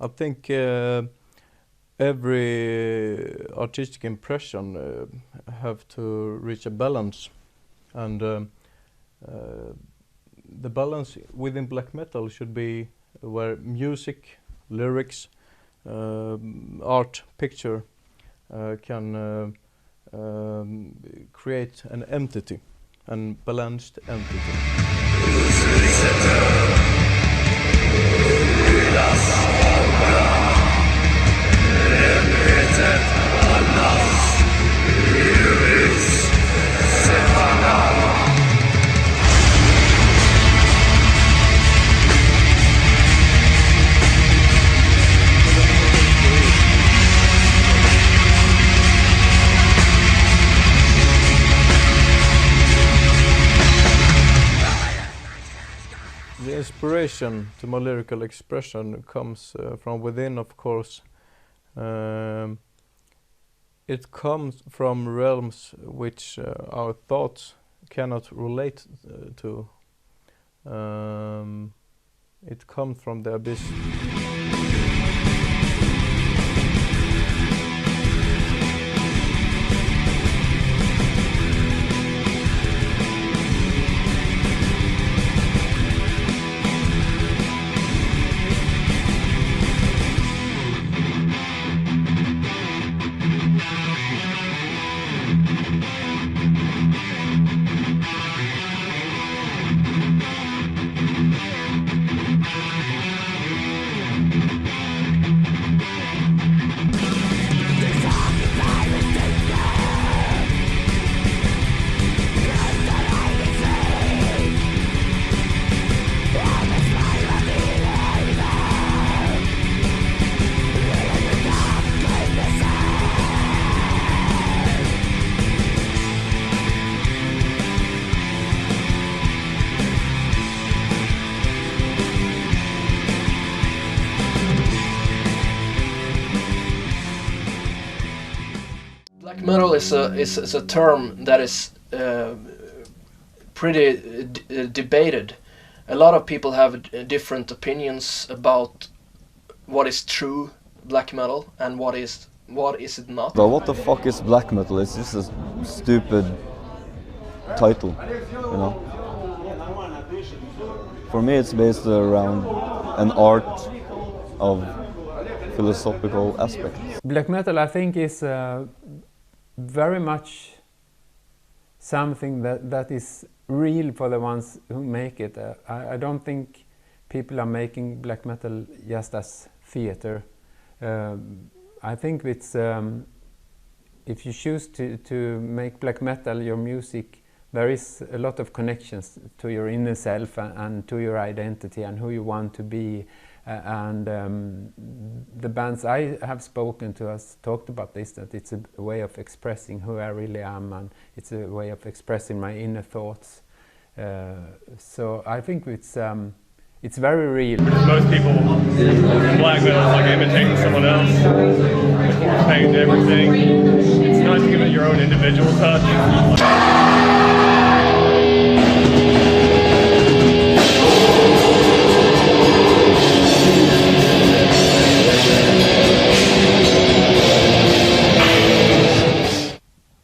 I think every artistic impression have to reach a balance, and the balance within black metal should be where music, lyrics, art, picture can create an entity, an balanced entity. The inspiration to my lyrical expression comes from within, of course. It comes from realms which our thoughts cannot relate to. It comes from the abyss. Black metal is a term that is pretty debated. A lot of people have different opinions about what is true black metal and what is it not. But what the fuck is black metal? It's just a stupid title, you know. For me, it's based around an art of philosophical aspects. Black metal, I think, is very much something that is real for the ones who make it. I don't think people are making black metal just as theater. I think it's if you choose to make black metal your music, there is a lot of connections to your inner self and to your identity and who you want to be. The bands I have spoken to has talked about this, that it's a way of expressing who I really am, and it's a way of expressing my inner thoughts. So I think it's very real. Because most people in black metal is like imitating someone else, with paint and everything. It's nice to give it your own individual touch.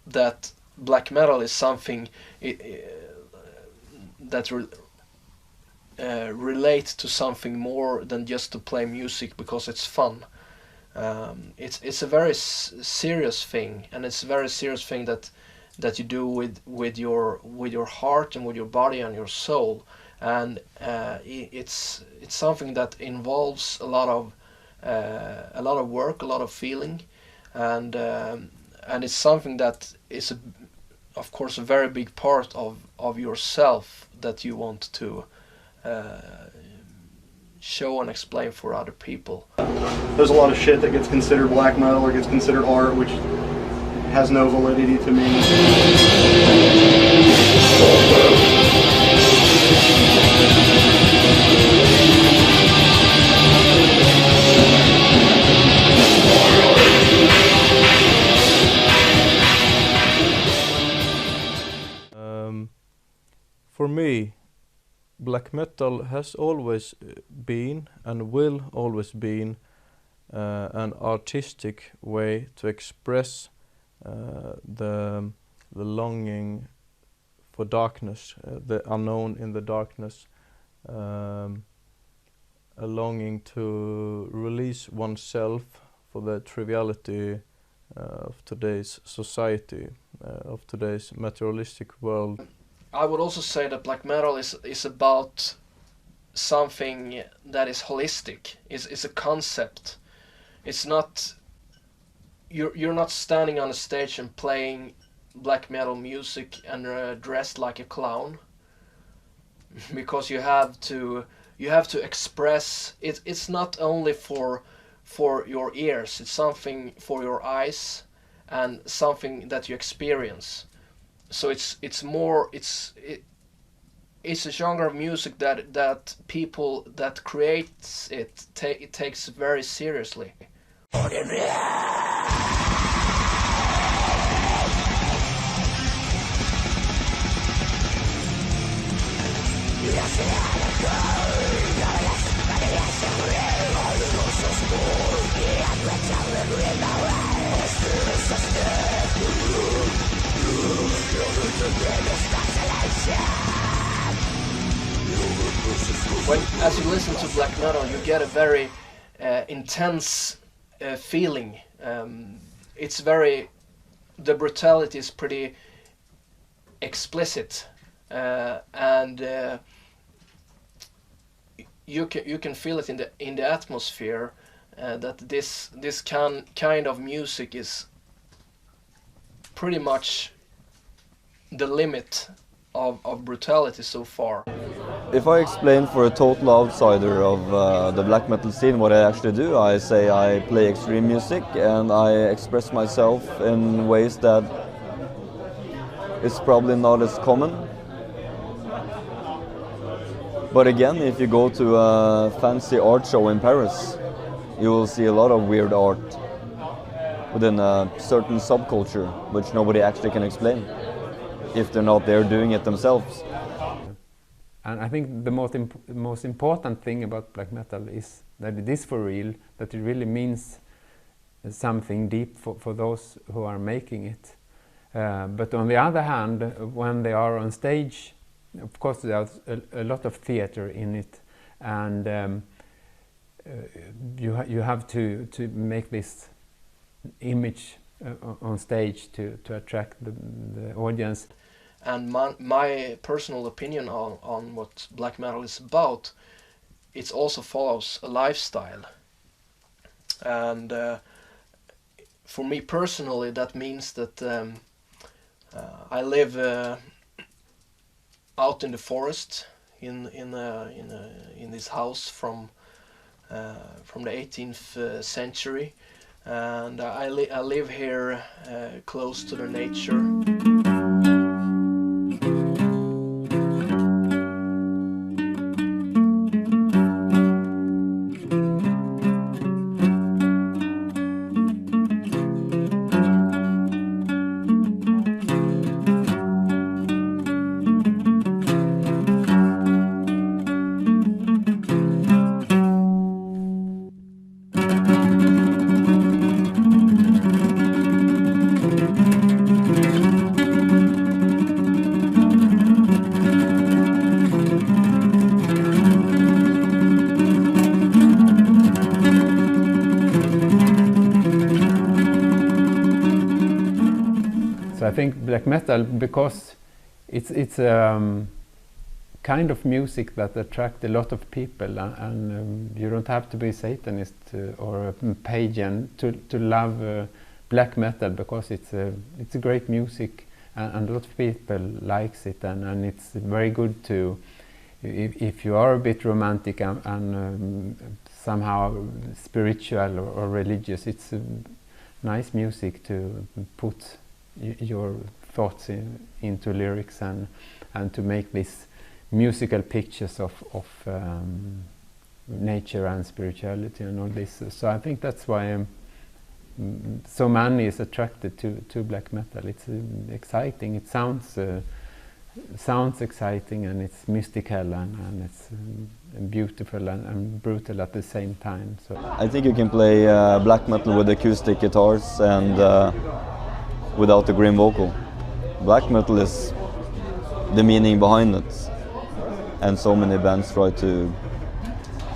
That black metal is something that relates to something more than just to play music because it's fun. It's a very serious thing, and it's a very serious thing that you do with your heart and with your body and your soul, and it's something that involves a lot of work, a lot of feeling, and it's something that is of course a very big part of yourself that you want to show and explain for other people. There's a lot of shit that gets considered black metal or gets considered art, which has no validity to me. For me, black metal has always been and will always be an artistic way to express the longing for darkness, the unknown in the darkness, a longing to release oneself for the triviality of today's society, of today's materialistic world. I would also say that black metal is about something that is holistic. It's a concept. It's not, you're not standing on a stage and playing black metal music and dressed like a clown, because you have to express it. It's not only for your ears, it's something for your eyes and something that you experience. So it's a genre of music that people that creates it takes very seriously. As you listen to black metal, you get a very intense feeling. The brutality is pretty explicit, and you can feel it in the atmosphere, that this kind of music is pretty much the limit of brutality so far. If I explain for a total outsider of the black metal scene what I actually do, I say I play extreme music and I express myself in ways that is probably not as common. But again, if you go to a fancy art show in Paris, you will see a lot of weird art within a certain subculture, which nobody actually can explain, if they're not there doing it themselves. And I think the most important thing about black metal is that it is for real, that it really means something deep for those who are making it. But on the other hand, when they are on stage, of course there's a lot of theater in it, and you have to make this image on stage to attract the audience. And my personal opinion on what black metal is about, it also follows a lifestyle. And for me personally, that means that I live out in the forest in this house from the 18th century, and I live here close to the nature. I think black metal, because it's kind of music that attracts a lot of people, and you don't have to be a Satanist or a pagan to love black metal, because it's a great music, and a lot of people likes it, and it's very good to, if you are a bit romantic and somehow spiritual or religious, it's nice music to put your thoughts into lyrics and to make these musical pictures of nature and spirituality and all this. So I think that's why so many is attracted to black metal. It's exciting. It sounds sounds exciting and it's mystical and it's beautiful and brutal at the same time. So I think you can play black metal with acoustic guitars and without the grim vocal. Black metal is the meaning behind it, and so many bands try to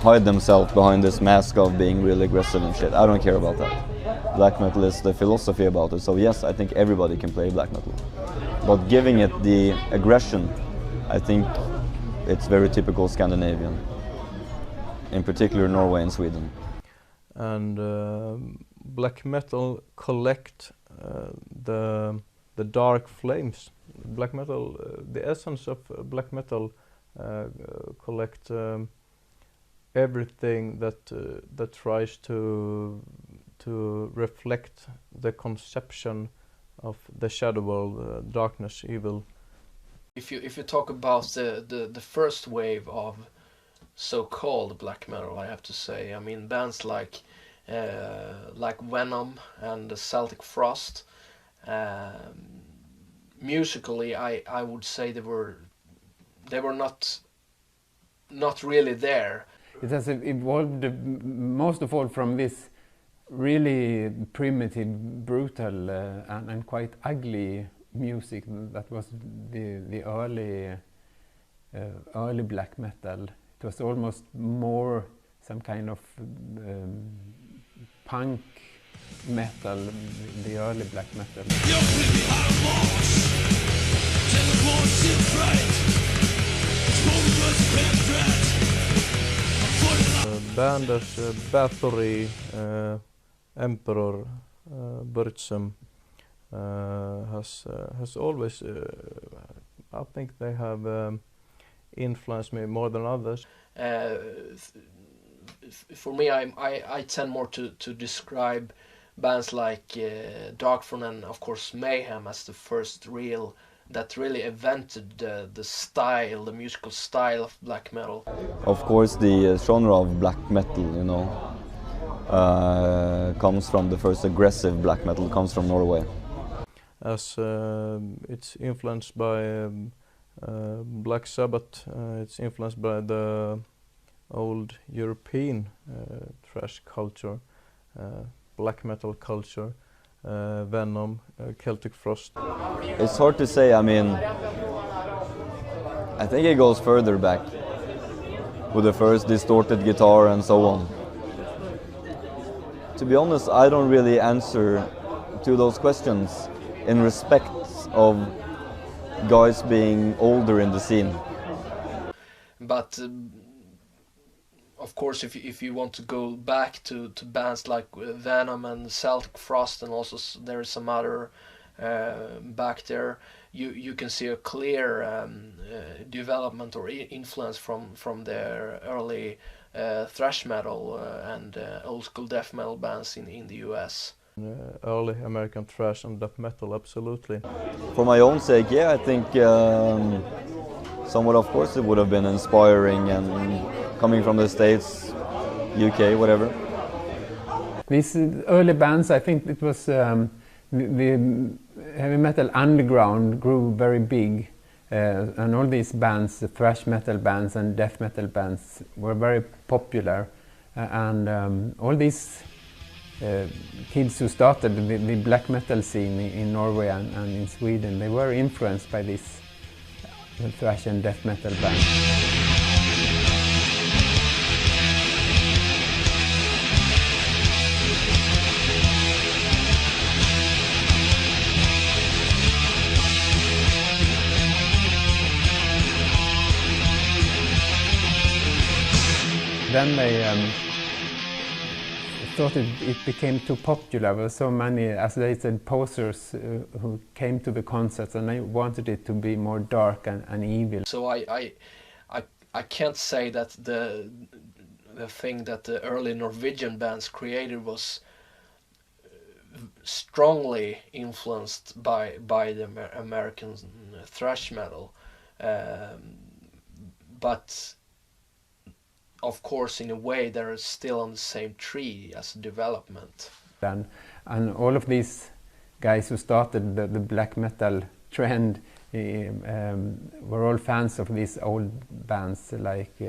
hide themselves behind this mask of being really aggressive and shit. I don't care about that. Black metal is the philosophy about it, so yes, I think everybody can play black metal. But giving it the aggression, I think it's very typical Scandinavian, in particular Norway and Sweden. And black metal collect the dark flames. Black metal, the essence of black metal collect everything that tries to reflect the conception of the shadow world, darkness, evil. If you talk about the first wave of so-called black metal, I have to say, I mean bands like Venom and the Celtic Frost, musically I would say they were not really there. it has evolved most of all from this really primitive, brutal and quite ugly music that was the early black metal. It was almost more some kind of punk metal, the early black metal. Band as Bathory, Emperor, Burzum has always, I think they have influenced me more than others. For me, I tend more to describe bands like Darkthrone and of course Mayhem as the first that really invented the style, the musical style of black metal. Of course, the genre of black metal, you know, comes from the first aggressive black metal, comes from Norway. As it's influenced by Black Sabbath, it's influenced by the old European thrash culture, black metal culture, Venom, Celtic Frost. It's hard to say. I mean, I think it goes further back with the first distorted guitar and so on. To be honest, I don't really answer to those questions in respect of guys being older in the scene. But of course, if you want to go back to bands like Venom and Celtic Frost, and also there is some other back there, you can see a clear development or influence from their early thrash metal and old school death metal bands in the US. Early American thrash and death metal, absolutely. For my own sake, yeah, I think somewhat, of course, it would have been inspiring, and coming from the States, UK, whatever. These early bands, I think it was the heavy metal underground grew very big, and all these bands, the thrash metal bands and death metal bands, were very popular, and all these kids who started the black metal scene in Norway and in Sweden, they were influenced by this thrash and death metal bands. Then they thought it became too popular. There were so many, as they said, posers who came to the concerts, and they wanted it to be more dark and evil. So I can't say that the thing that the early Norwegian bands created was strongly influenced by the American thrash metal, but of course, in a way, they're still on the same tree as development. And all of these guys who started the black metal trend were all fans of these old bands, like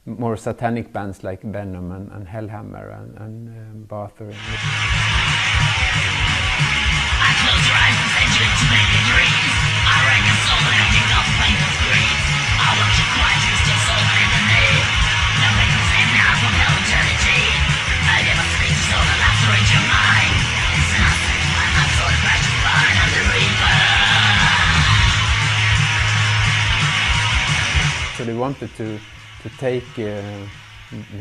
more satanic bands like Venom and Hellhammer and Bathory. Close your eyes and send you into many dreams. I wreck a soul and I kick off painful screams. I watch you quiet and still so in the need. Nothing can save me now from hell eternity. I never speak so the lacerate your mind. It's nothing, I'm so precious blind of the reaper. So they wanted to take the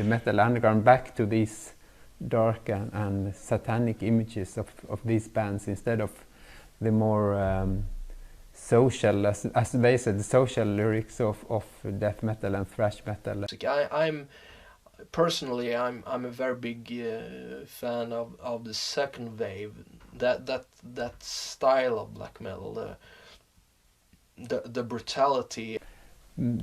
metal underground back to these dark and satanic images of these bands, instead of the more social, as they said, the social lyrics of death metal and thrash metal. I'm personally I'm a very big fan of the second wave, that style of black metal, the brutality.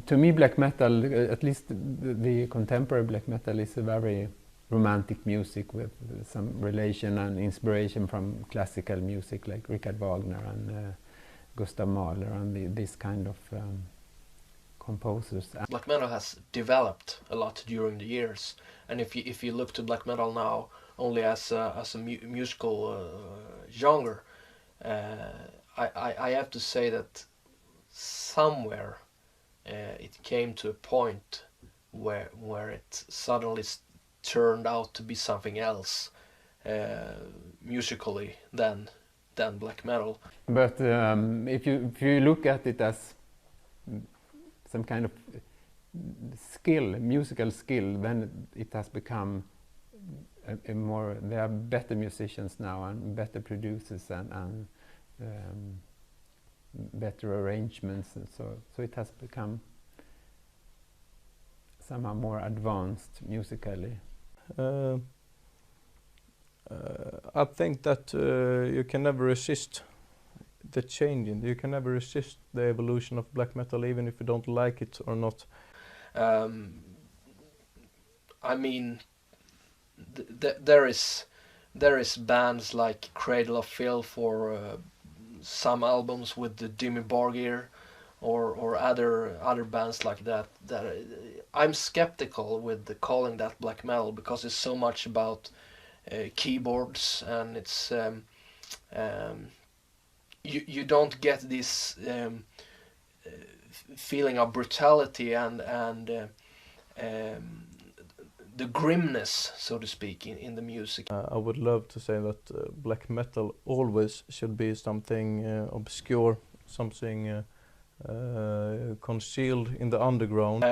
To me, black metal, at least the contemporary black metal, is a very romantic music with some relation and inspiration from classical music like Richard Wagner and Gustav Mahler and this kind of composers. Black metal has developed a lot during the years, and if you look to black metal now only as a musical genre, I have to say that somewhere it came to a point where it suddenly turned out to be something else musically than black metal. But if you look at it as some kind of skill, musical skill, then it has become a more. There are better musicians now and better producers and better arrangements, and so it has become somehow more advanced musically. I think that you can never resist the changing. You can never resist the evolution of black metal, even if you don't like it or not. I mean, there is bands like Cradle of Filth or some albums with the Dimmy Borgir or other bands like that. I'm skeptical with calling that black metal, because it's so much about keyboards, and it's you don't get this feeling of brutality and the grimness, so to speak, in the music. I would love to say that black metal always should be something obscure, something concealed in the underground.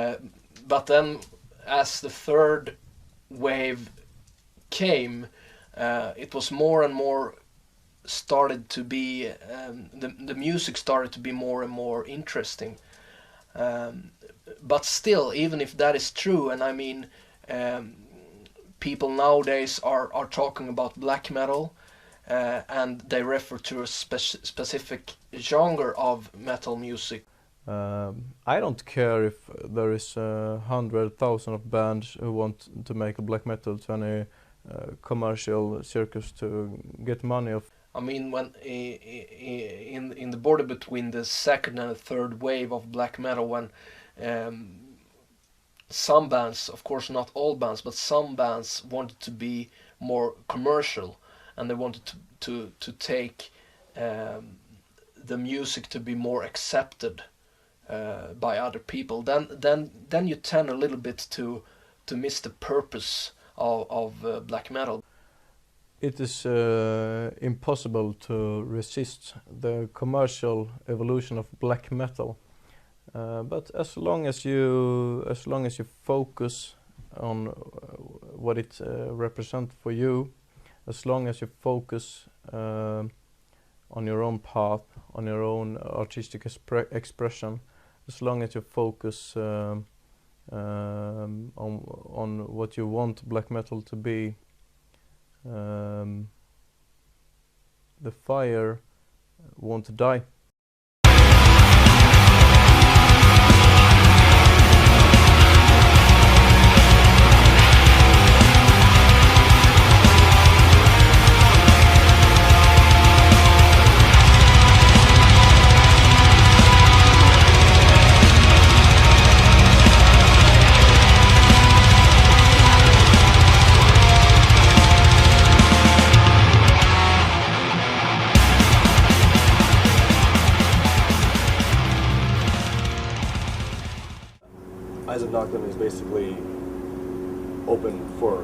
But then, as the third wave came, it was more and more started to be the music started to be more and more interesting. But still, even if that is true, and I mean, people nowadays are talking about black metal, and they refer to a specific genre of metal music. I don't care if there is 100,000 of bands who want to make a black metal to any commercial circus to get money off. I mean, when in the border between the second and the third wave of black metal, when some bands, of course not all bands, but some bands wanted to be more commercial, and they wanted to take the music to be more accepted by other people. Then you tend a little bit to miss the purpose of black metal. It is impossible to resist the commercial evolution of black metal, but as long as you focus on what it represents for you, as long as you focus on your own path, on your own artistic expression, as long as you focus on what you want black metal to be, the fire won't die. basically open for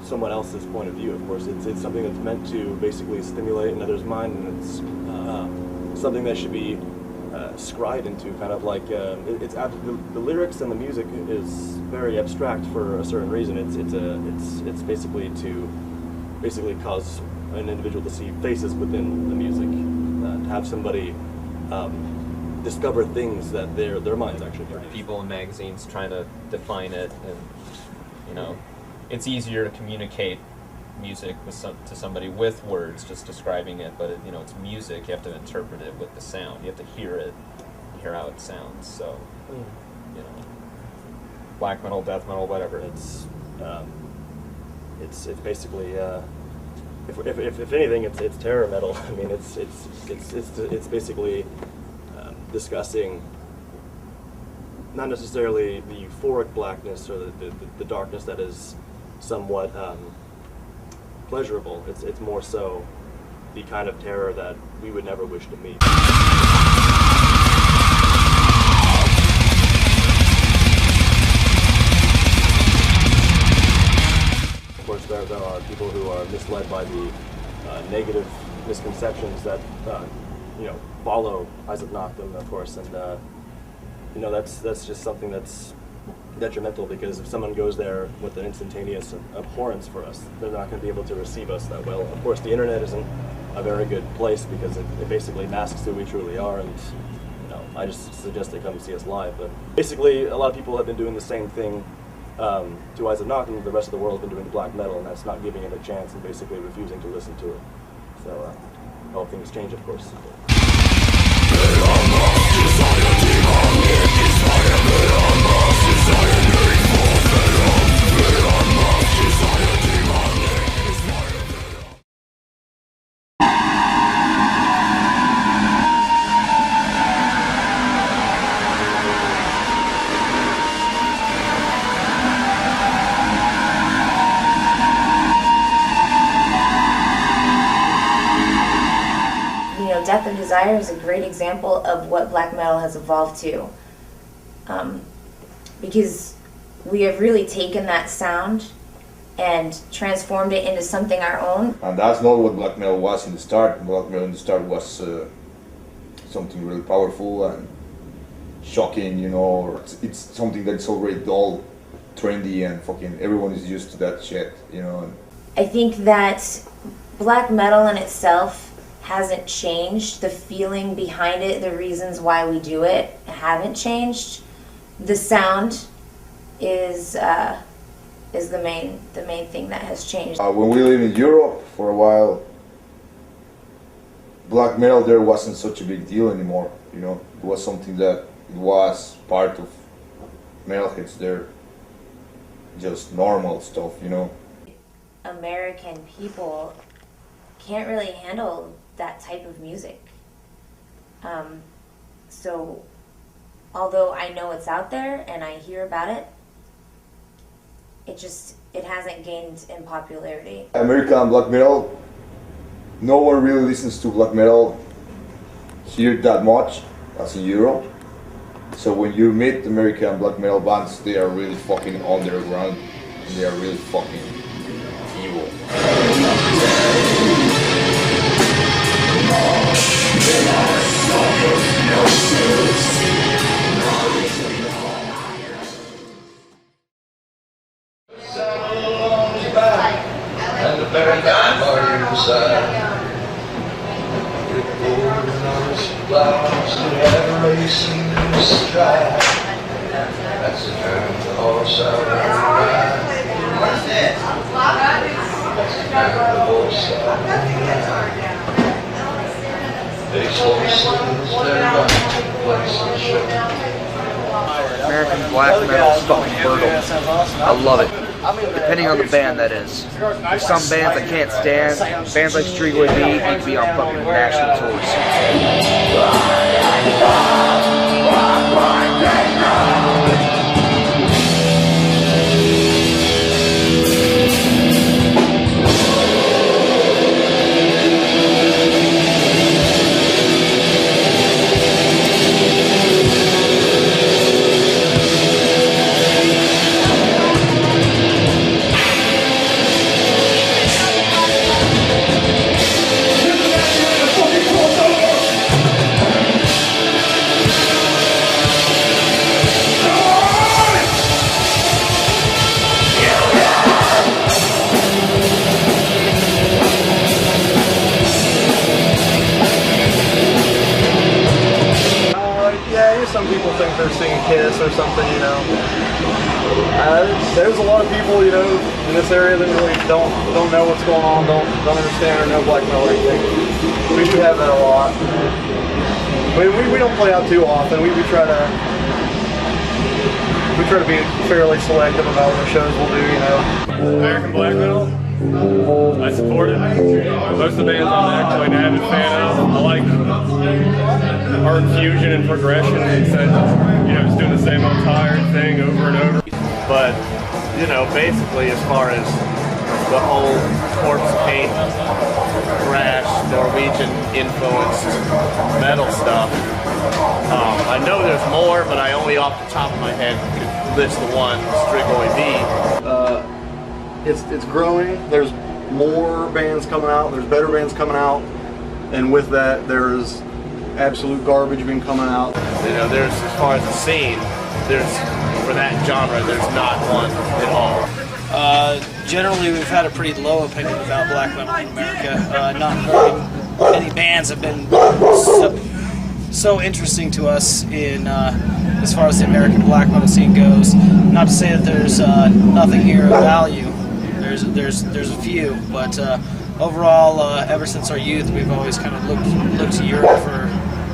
someone else's point of view. Of course, it's something that's meant to basically stimulate another's mind, and it's something that should be scried into, kind of like the lyrics and the music is very abstract for a certain reason. It's basically to cause an individual to see faces within the music, to have somebody discover things that their minds actually produce. People in magazines trying to define it, and you know, it's easier to communicate music to somebody with words, just describing it. But you know, it's music. You have to interpret it with the sound. You have to hear it, hear how it sounds. So, you know, black metal, death metal, whatever. It's basically if anything, it's terror metal. I mean, it's basically discussing not necessarily the euphoric blackness or the darkness that is somewhat pleasurable. It's more so the kind of terror that we would never wish to meet. Of course, there are people who are misled by the negative misconceptions that follow Eyes of Noctum, of course, and that's just something that's detrimental, because if someone goes there with an instantaneous abhorrence for us, they're not going to be able to receive us that well. Of course, the internet isn't a very good place because it basically masks who we truly are, and I just suggest they come and see us live. But basically, a lot of people have been doing the same thing to Eyes of Noctum. The rest of the world has been doing black metal, and that's not giving it a chance and basically refusing to listen to it. So all things change, of course. Death of Desire is a great example of what black metal has evolved to, because we have really taken that sound and transformed it into something our own. And that's not what black metal was in the start. Black metal in the start was something really powerful and shocking, or it's something that's already dull, trendy, and fucking everyone is used to that shit, I think that black metal in itself hasn't changed. The feeling behind it, the reasons why we do it, haven't changed. The sound is the main thing that has changed. When we lived in Europe for a while, black metal there wasn't such a big deal anymore. It was something that it was part of metalheads there, just normal stuff. American people can't really handle that type of music. So although I know it's out there and I hear about it, it hasn't gained in popularity. American black metal, no one really listens to black metal here that much as in Europe. So when you meet American black metal bands, they are really fucking underground and they are really fucking evil. And the very time are inside. With golden honest flowers that have racing in the stride. That's the turn the horse out on the ride. What's this? That's the turn the horse out on the ride. These horses, they're running to the place of show. American black metal's fucking brutal. I love it. Depending on the band, that is. There's some bands I can't stand. Bands like Streetway Beat need to be on fucking national tours. think they're singing Kiss or something, you know. There's a lot of people, you know, in this area that really don't know what's going on, don't understand or know black metal or anything. We do have that a lot. We don't play out too often. We try to be fairly selective about what shows we'll do, you know. American black metal, I support it. Most of the bands I'm actually an avid fan of. I like art fusion and progression instead of, you know, just doing the same old tired thing over and over. But, you know, basically as far as the whole corpse paint, thrash, Norwegian influenced metal stuff, I know there's more, but I only off the top of my head could list the one, Strigoi V. It's growing. There's more bands coming out. There's better bands coming out, and with that, there's absolute garbage been coming out. You know, there's, as far as the scene, there's, for that genre, there's not one at all. Generally, we've had a pretty low opinion about black metal in America. Not very many bands have been so interesting to us in as far as the American black metal scene goes. Not to say that there's nothing here of value. There's a few, but overall, ever since our youth, we've always kind of looked to Europe for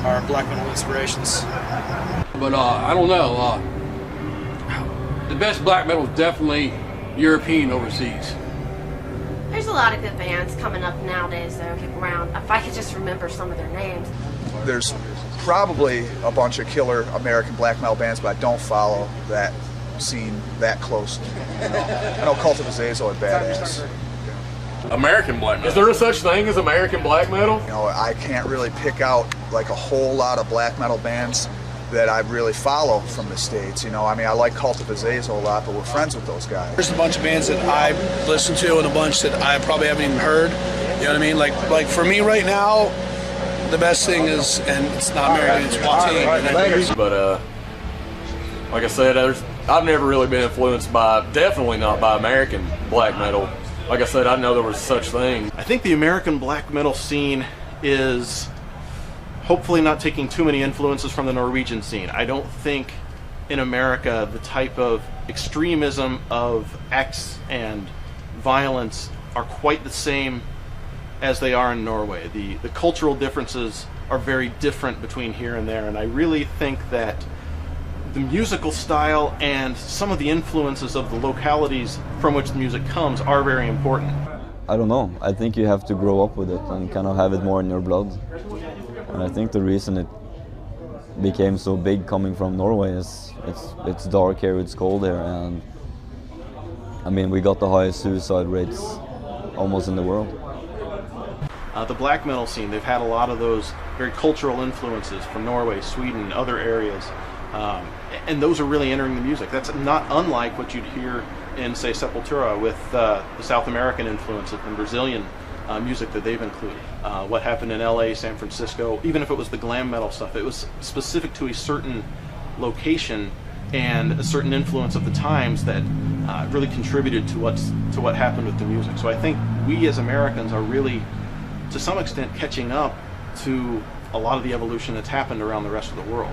our black metal inspirations. But I don't know. The best black metal is definitely European overseas. There's a lot of good bands coming up nowadays that are around. If I could just remember some of their names. There's probably a bunch of killer American black metal bands, but I don't follow that scene that close. I know Cult of Azazel are badass. American black metal. Is there a such thing as American black metal? You know, I can't really pick out like a whole lot of black metal bands that I really follow from the States. You know, I mean, I like Cult of Azazel a lot, but we're friends with those guys. There's a bunch of bands that I listen to and a bunch that I probably haven't even heard. You know what I mean? Like for me right now, the best thing is, and it's not American, it's Swatsejd. But like I said, I've never really been influenced by, definitely not by American black metal. Like I said, I know there was such thing. I think the American black metal scene is hopefully not taking too many influences from the Norwegian scene. I don't think in America the type of extremism of acts and violence are quite the same as they are in Norway. The cultural differences are very different between here and there, and I really think that the musical style and some of the influences of the localities from which the music comes are very important. I don't know. I think you have to grow up with it and kind of have it more in your blood. And I think the reason it became so big coming from Norway is it's dark here, it's cold here, and I mean, we got the highest suicide rates almost in the world. The black metal scene, they've had a lot of those very cultural influences from Norway, Sweden, other areas, and those are really entering the music. That's not unlike what you'd hear in, say, Sepultura with the South American influences and Brazilian music that they've included. What happened in LA, San Francisco, even if it was the glam metal stuff, it was specific to a certain location and a certain influence of the times that really contributed to what happened with the music. So I think we as Americans are really, to some extent, catching up to a lot of the evolution that's happened around the rest of the world.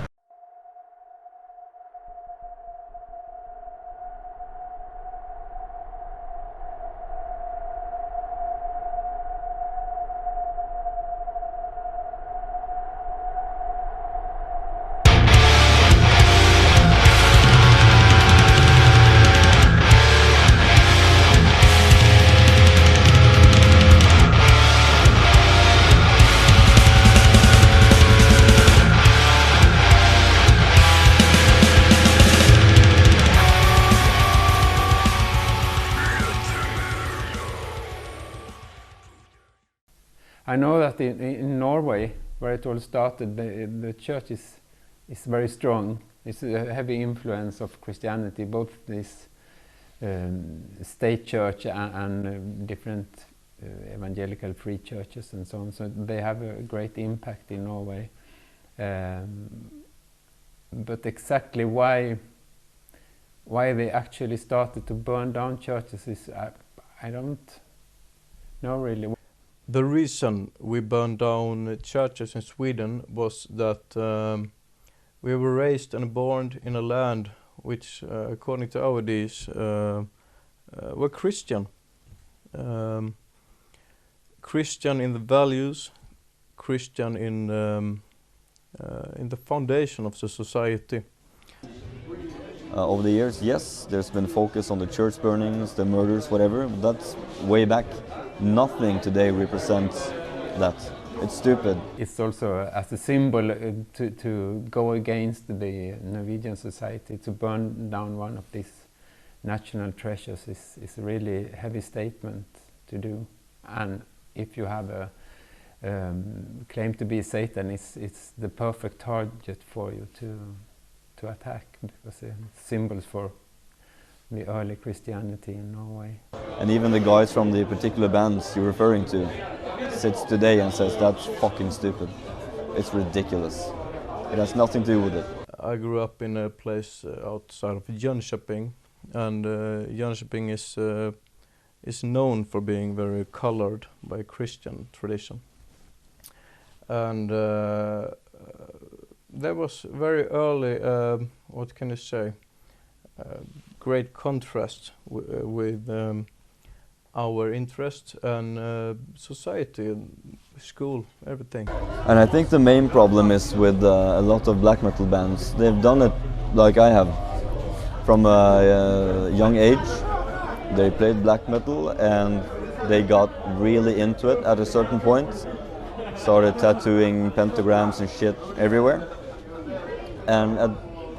I know that in Norway, where it all started, the church is very strong. It's a heavy influence of Christianity, both this state church and different evangelical free churches and so on. So they have a great impact in Norway. But exactly why they actually started to burn down churches is I don't know really. The reason we burned down churches in Sweden was that We were raised and born in a land which, according to our deeds, were Christian. Christian in the values, Christian in the foundation of the society. Over the years, yes, there's been focus on the church burnings, the murders, whatever, but that's way back. Nothing today represents that. It's stupid. It's also as a symbol to go against the Norwegian society, to burn down one of these national treasures is a really heavy statement to do. And if you have a claim to be Satan, it's the perfect target for you to attack, because it's symbols for the early Christianity in Norway. And even the guys from the particular bands you're referring to sits today and says that's fucking stupid. It's ridiculous. It has nothing to do with it. I grew up in a place outside of Jönköping, and Jönköping is known for being very colored by Christian tradition. And there was very early, what can you say, great contrast with our interest and society, school, everything. And I think the main problem is with a lot of black metal bands. They've done it like I have. From a young age, they played black metal and they got really into it at a certain point. Started tattooing pentagrams and shit everywhere. And at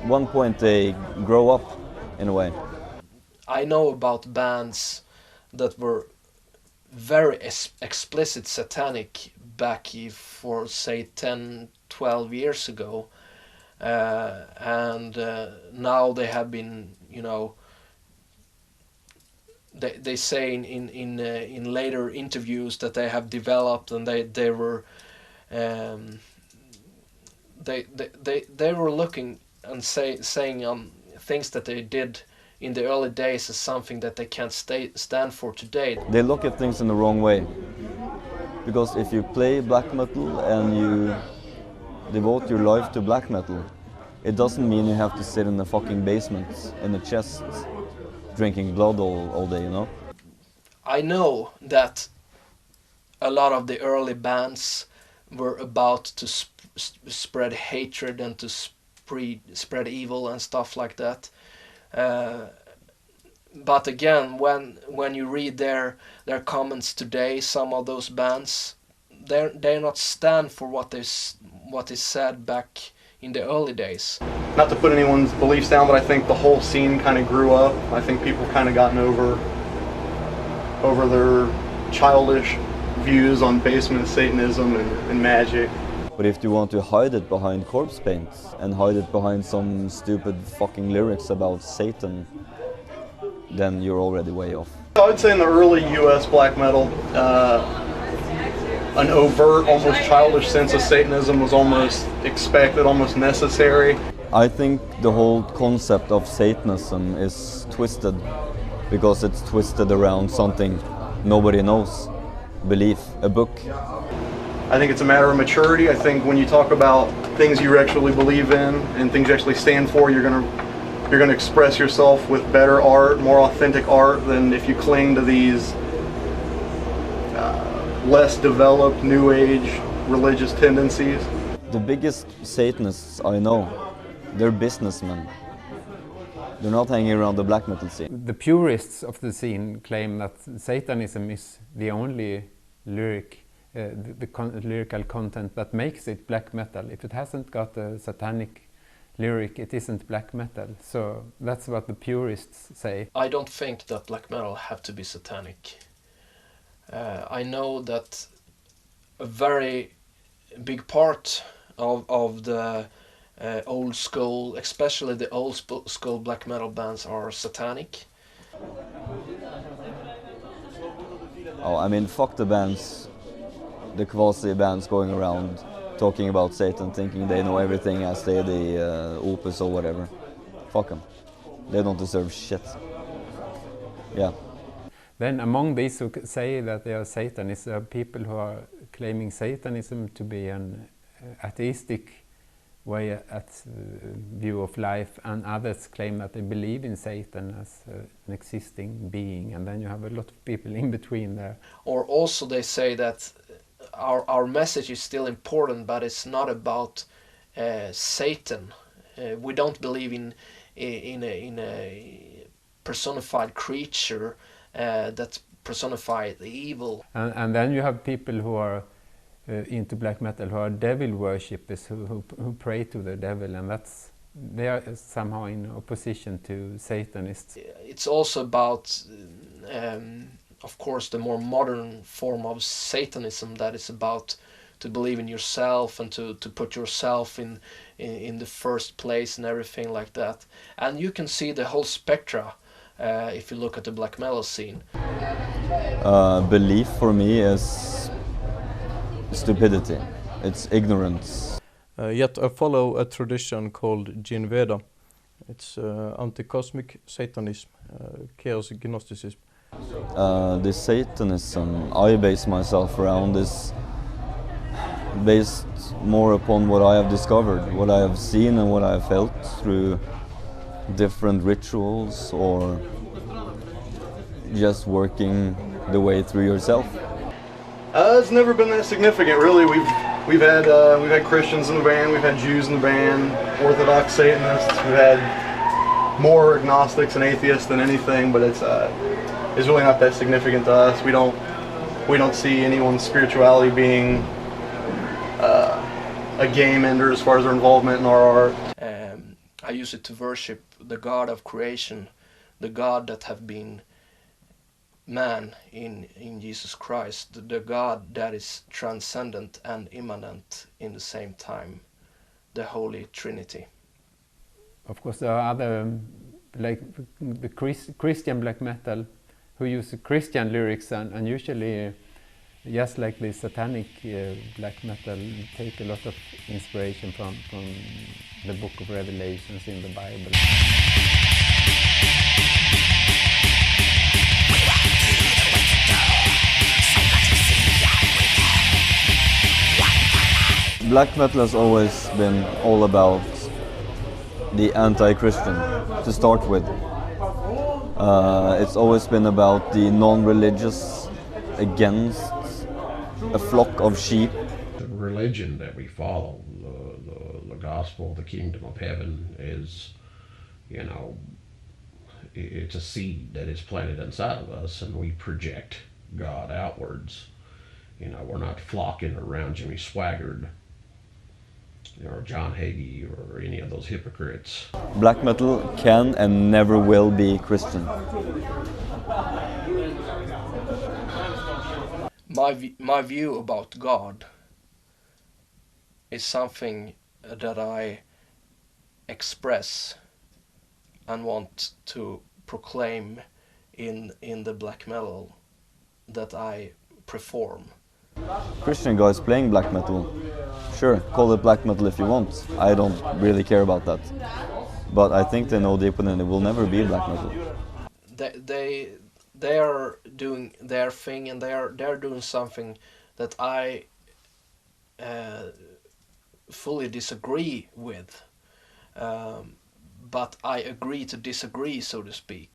one point they grow up in a way. I know about bands that were very explicit satanic back for say 10, 12 years ago. And now they have been, you know, they say in later interviews that they have developed, and they were looking and saying things that they did in the early days as something that they can't stand for today. They look at things in the wrong way, because if you play black metal and you devote your life to black metal, it doesn't mean you have to sit in the fucking basement in the chest drinking blood all day, you know? I know that a lot of the early bands were about to spread hatred and to spread evil and stuff like that. But again, when you read their comments today, some of those bands, they not stand for what is said back in the early days. Not to put anyone's beliefs down, but I think the whole scene kind of grew up. I think people kind of gotten over their childish views on basement Satanism and magic. But if you want to hide it behind corpse paint and hide it behind some stupid fucking lyrics about Satan, then you're already way off. I would say in the early US black metal, an overt, almost childish sense of Satanism was almost expected, almost necessary. I think the whole concept of Satanism is twisted because it's twisted around something nobody knows. Belief, a book. I think it's a matter of maturity. I think when you talk about things you actually believe in and things you actually stand for, you're gonna express yourself with better art, more authentic art, than if you cling to these less developed New Age religious tendencies. The biggest Satanists I know, they're businessmen. They're not hanging around the black metal scene. The purists of the scene claim that Satanism is the only lyrical content that makes it black metal. If it hasn't got a satanic lyric, it isn't black metal. So that's what the purists say. I don't think that black metal have to be satanic. I know that a very big part of the old school, especially the old school black metal bands, are satanic. Oh, I mean, fuck the bands, the quasi bands going around talking about Satan, thinking they know everything as they the opus or whatever. Fuck them. They don't deserve shit. Yeah. Then among these who say that they are Satanists are people who are claiming Satanism to be an atheistic way at view of life, and others claim that they believe in Satan as an existing being, and then you have a lot of people in between there. Or also they say that our message is still important, but it's not about Satan. We don't believe in a personified creature that personifies the evil. And then you have people who are into black metal, who are devil worshippers, who pray to the devil, and they are somehow in opposition to Satanists. It's also about, of course, the more modern form of Satanism, that is about to believe in yourself and to put yourself in the first place and everything like that. And you can see the whole spectra if you look at the black metal scene. Belief for me is stupidity. It's ignorance. Yet I follow a tradition called Gjenferdsel. It's anti-cosmic Satanism, chaos gnosticism. The Satanism I base myself around is based more upon what I have discovered, what I have seen and what I have felt through different rituals, or just working the way through yourself. It's never been that significant, really. We've had Christians in the band, we've had Jews in the band, Orthodox Satanists. We've had more agnostics and atheists than anything, but it's really not that significant to us. We don't see anyone's spirituality being a game ender as far as their involvement in our art. I use it to worship the God of creation, the God that have been man in Jesus Christ, the God that is transcendent and immanent in the same time, the Holy Trinity. Of course, there are other, like the Christian black metal, who use Christian lyrics, and usually, just like the satanic black metal, take a lot of inspiration from the Book of Revelations in the Bible. Black metal has always been all about the anti-Christian, to start with. It's always been about the non-religious against a flock of sheep. The religion that we follow, the gospel, the kingdom of heaven, is, you know, it's a seed that is planted inside of us, and we project God outwards. You know, we're not flocking around Jimmy Swaggart or John Hagee or any of those hypocrites. Black metal can and never will be Christian. My view about God is something that I express and want to proclaim in the black metal that I perform. Christian guys playing black metal, sure, call it black metal if you want. I don't really care about that. But I think they know deep within it will never be black metal. They are doing their thing, and they're doing something that I fully disagree with. But I agree to disagree, so to speak.